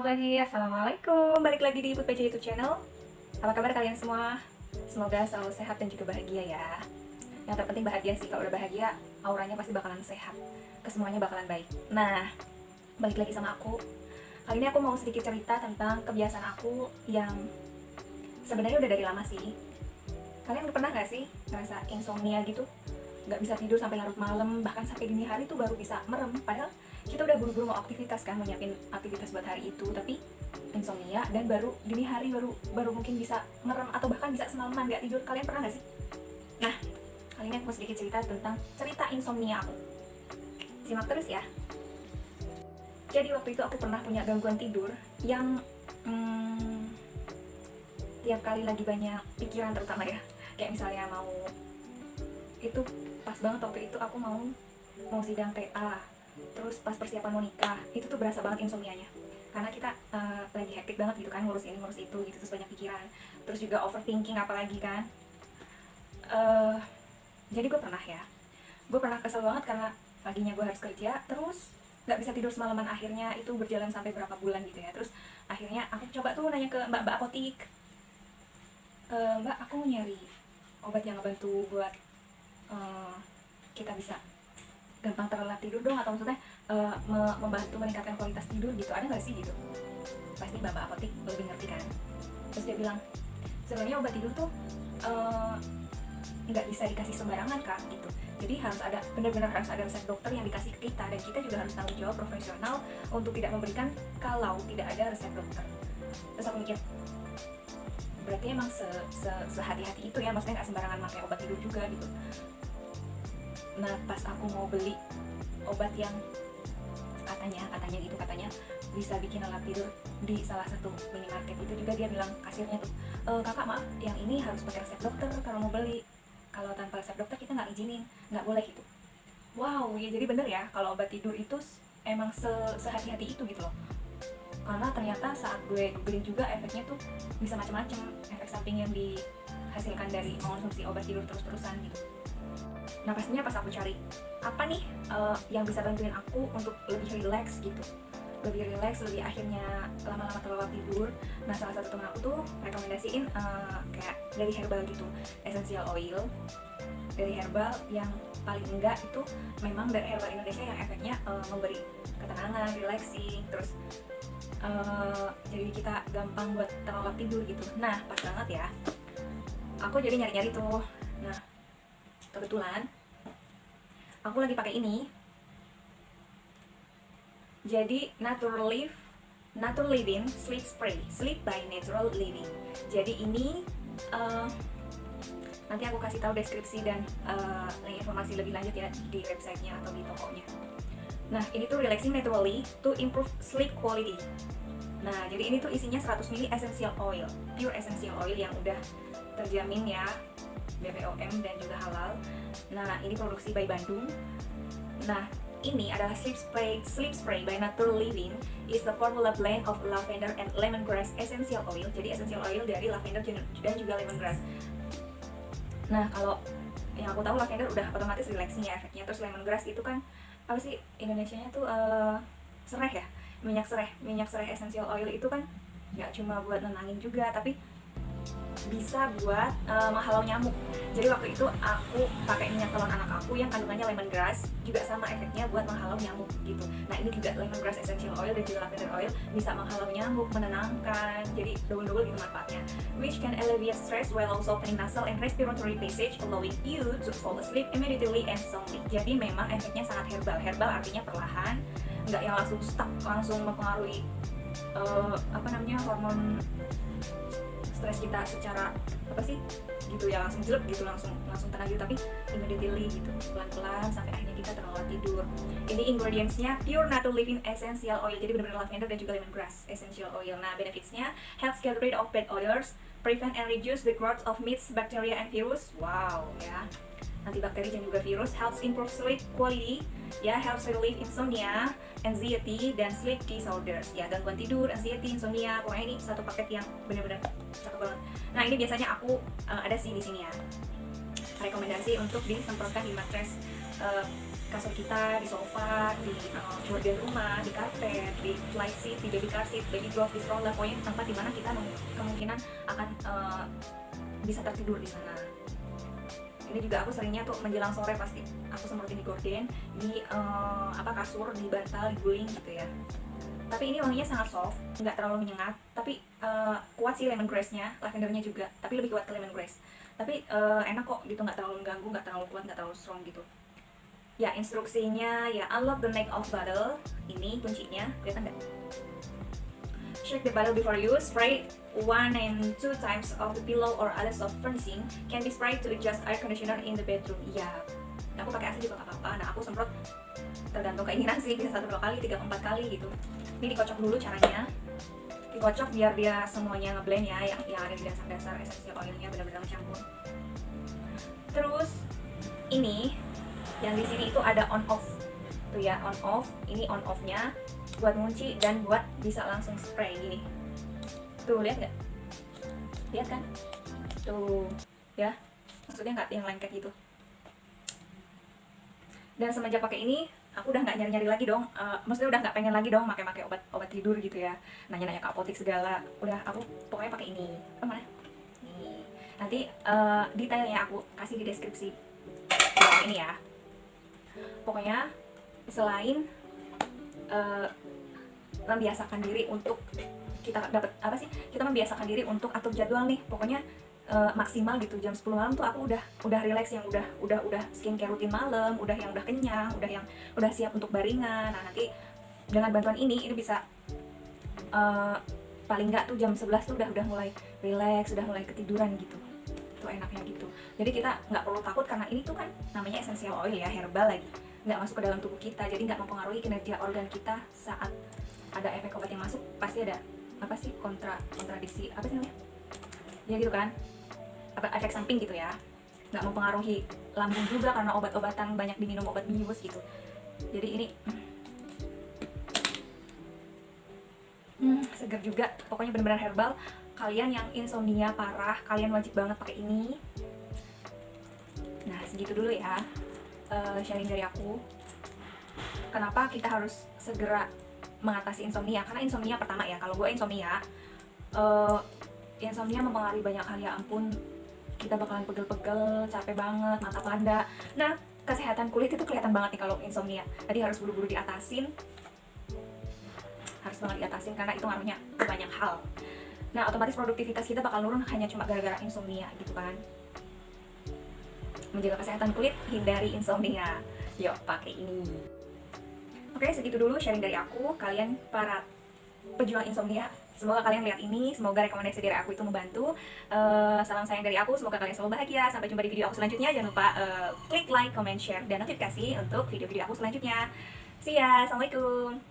warahmatullahi. Assalamualaikum. Balik lagi di Putpeja YouTube channel. Apa kabar kalian semua? Semoga selalu sehat dan juga bahagia ya. Yang terpenting bahagia sih. Kalau udah bahagia, auranya pasti bakalan sehat. Kesemuanya bakalan baik. Nah, balik lagi sama aku. Kali ini aku mau sedikit cerita tentang kebiasaan aku yang sebenarnya udah dari lama sih. Kalian pernah gak sih ngerasa insomnia gitu? Gak bisa tidur sampai larut malam, bahkan sampai dini hari tuh baru bisa merem. Padahal kita udah buru-buru mau aktivitas kan, mau nyiapin aktivitas buat hari itu, tapi insomnia dan baru dini hari baru mungkin bisa merem atau bahkan bisa semalaman gak tidur. Kalian pernah gak sih? Nah, kali ini aku mau sedikit cerita tentang cerita insomnia aku. Simak terus ya. Jadi waktu itu aku pernah punya gangguan tidur yang tiap kali lagi banyak pikiran, terutama ya, kayak misalnya mau, itu pas banget waktu itu aku mau sidang TA, terus pas persiapan mau nikah, itu tuh berasa banget insomnianya. Karena kita lagi hektik banget gitu kan, ngurus ini ngurus itu gitu, terus banyak pikiran, terus juga overthinking apalagi kan. Jadi gue pernah kesel banget karena paginya gue harus kerja, terus nggak bisa tidur semalaman. Akhirnya itu berjalan sampai berapa bulan gitu ya. Terus akhirnya aku coba tuh nanya ke mbak apotik, mbak, aku nyari obat yang ngebantu buat kita bisa gampang terlelap tidur dong, atau maksudnya membantu meningkatkan kualitas tidur gitu, ada nggak sih gitu. Pasti bapak apotik lebih ngerti kan. Terus dia bilang, sebenarnya obat tidur tuh nggak bisa dikasih sembarangan kak gitu. Jadi benar-benar harus ada resep dokter yang dikasih ke kita, dan kita juga harus tanggung jawab profesional untuk tidak memberikan kalau tidak ada resep dokter. Terus aku mikir, berarti emang sehati-hati itu ya, maksudnya nggak sembarangan pakai obat tidur juga gitu. Nah, pas aku mau beli obat yang katanya bisa bikin lelap tidur di salah satu minimarket itu, juga dia bilang, kasirnya tuh, kakak maaf, yang ini harus pakai resep dokter kalau mau beli. Kalau tanpa resep dokter kita nggak izinin, nggak boleh gitu. Wow, ya jadi bener ya, kalau obat tidur itu emang sehati-hati itu gitu loh. Karena ternyata saat gue beli juga efeknya tuh bisa macam-macam, efek samping yang dihasilkan dari mengonsumsi obat tidur terus-terusan gitu. Nah, pastinya pas aku cari apa nih yang bisa bantuin aku untuk lebih relax gitu, lebih akhirnya lama-lama terlelap tidur. Nah, salah satu teman aku tuh rekomendasiin kayak dari herbal gitu, essential oil dari herbal, yang paling enggak itu memang dari herbal Indonesia yang efeknya memberi ketenangan, relaxing, terus jadi kita gampang buat terlelap tidur gitu. Nah, pas banget ya, aku jadi nyari-nyari tuh. Nah, kebetulan aku lagi pakai ini. Jadi Natural Living Sleep Spray, Sleep by Natural Living. Jadi ini nanti aku kasih tahu deskripsi dan link informasi lebih lanjut ya di websitenya atau di tokonya. Nah, ini tuh relaxing naturally to improve sleep quality. Nah, jadi ini tuh isinya 100 ml essential oil, pure essential oil yang udah terjamin ya BPOM dan juga halal. Nah, ini produksi by Bandung. Nah, ini adalah Sleep Spray by Natural Living, is the formula blend of lavender and lemongrass essential oil. Jadi essential oil dari lavender dan juga lemongrass. Nah, kalau yang aku tahu lavender udah otomatis relaxing ya efeknya. Terus lemongrass itu kan apa sih Indonesianya tuh sereh ya, minyak sereh essential oil itu kan nggak cuma buat nenangin juga, tapi bisa buat menghalau nyamuk. Jadi waktu itu aku pakai minyak telon anak aku yang kandungannya lemongrass, juga sama efeknya buat menghalau nyamuk gitu. Nah, ini juga lemongrass essential oil dan juga lavender oil bisa menghalau nyamuk, menenangkan, jadi double gitu manfaatnya. Which can alleviate stress while also opening nasal and respiratory passage, allowing you to fall asleep immediately and soundly. Jadi memang efeknya sangat herbal. Herbal artinya perlahan, nggak yang langsung stuck, langsung mempengaruhi hormon stres kita secara apa sih gitu ya, langsung jelek gitu, langsung tenang gitu, tapi immediately gitu, pelan-pelan sampai akhirnya kita terlelap tidur. Ini ingredientsnya pure natural living essential oil, jadi benar-benar lavender dan juga lemongrass essential oil. Nah, benefitsnya helps get rid of bad odors, prevent and reduce the growth of myths, bacteria and virus. Wow ya, antibakteri dan juga virus, helps improve sleep quality ya, helps relieve insomnia, anxiety, dan sleep disorders ya, gangguan tidur, anxiety, insomnia. Pokoknya ini satu paket yang benar-benar cakep banget. Nah, ini biasanya aku ada sih di sini ya, rekomendasi untuk disemprotkan di mattress kasur kita, di sofa, di gorden rumah, di karpet, di flight seat, di baby car seat, baby glove, di stroller, pokoknya tempat dimana kita kemungkinan akan bisa tertidur di sana. Ini juga aku seringnya tuh menjelang sore pasti aku semprotin di gorden, di kasur, di bantal, di guling gitu ya. Tapi ini wanginya sangat soft, nggak terlalu menyengat, tapi kuat sih lemongrass-nya, lavendernya juga, tapi lebih kuat ke lemongrass. Tapi enak kok gitu, nggak terlalu mengganggu, nggak terlalu kuat, nggak terlalu strong gitu. Ya, instruksinya ya unlock the neck of bottle. Ini kuncinya, kelihatan nggak? Shake the bottle before use. Spray 1 and 2 times of the pillow or other soft furnishing. Can be sprayed to adjust air conditioner in the bedroom. Ya, aku pakai AC juga nggak apa-apa. Nah, aku semprot tergantung keinginan sih, bisa 1-2 kali, 3-4 kali gitu. Ini dikocok dulu caranya. Dikocok biar dia semuanya ngeblend ya, yang ada di dasar-dasar essential oilnya benar-benar mencampur. Terus ini yang di sini itu ada on off tuh ya, on off. Ini on off-nya buat ngunci dan buat bisa langsung spray gini. Tuh, lihat nggak? Lihat kan? Tuh, ya. Maksudnya nggak yang lengket gitu. Dan semenjak pakai ini, aku udah nggak nyari-nyari lagi dong. Maksudnya udah nggak pengen lagi dong pakai obat tidur gitu ya. Nanya-nanya ke apotek segala. Udah, aku pokoknya pakai ini. Mana? Nih. Nanti detailnya aku kasih di deskripsi bawah ini ya. Pokoknya selain membiasakan diri untuk kita dapat apa sih? Kita membiasakan diri untuk atur jadwal nih. Pokoknya maksimal gitu jam 10 malam tuh aku udah relax, yang udah skincare rutin malam, udah kenyang, udah siap untuk baringan. Nah, nanti dengan bantuan ini bisa paling nggak tuh jam 11 tuh udah mulai relax, udah mulai ketiduran gitu. Tuh enaknya gitu. Jadi kita nggak perlu takut karena ini tuh kan namanya essential oil ya, herbal lagi. Nggak masuk ke dalam tubuh kita, jadi nggak mempengaruhi kinerja organ kita saat ada efek obat yang masuk. Pasti ada apa sih kontradiksi apa sih namanya? Ya gitu kan. Efek samping gitu ya, nggak mempengaruhi lambung juga karena obat-obatan banyak diminum obat bius gitu. Jadi ini seger juga, pokoknya benar-benar herbal. Kalian yang insomnia parah, kalian wajib banget pakai ini. Nah, segitu dulu ya sharing dari aku. Kenapa kita harus segera mengatasi insomnia? Karena insomnia pertama ya, kalau gue insomnia mempengaruhi banyak hal, ya ampun. Kita bakalan pegel-pegel, capek banget, mata panda. Nah, kesehatan kulit itu kelihatan banget nih kalau insomnia. Jadi harus buru-buru diatasin. Harus banget diatasin karena itu ngaruhnya ke banyak hal. Nah, otomatis produktivitas kita bakal nurun hanya cuma gara-gara insomnia gitu kan. Menjaga kesehatan kulit, hindari insomnia. Yuk, pakai ini. Oke, segitu dulu sharing dari aku. Kalian para pejuang insomnia, semoga kalian lihat ini, semoga rekomendasi dari aku itu membantu. Salam sayang dari aku, semoga kalian selalu bahagia. Sampai jumpa di video aku selanjutnya. Jangan lupa klik like, comment, share, dan notifikasi untuk video-video aku selanjutnya. See ya, assalamualaikum.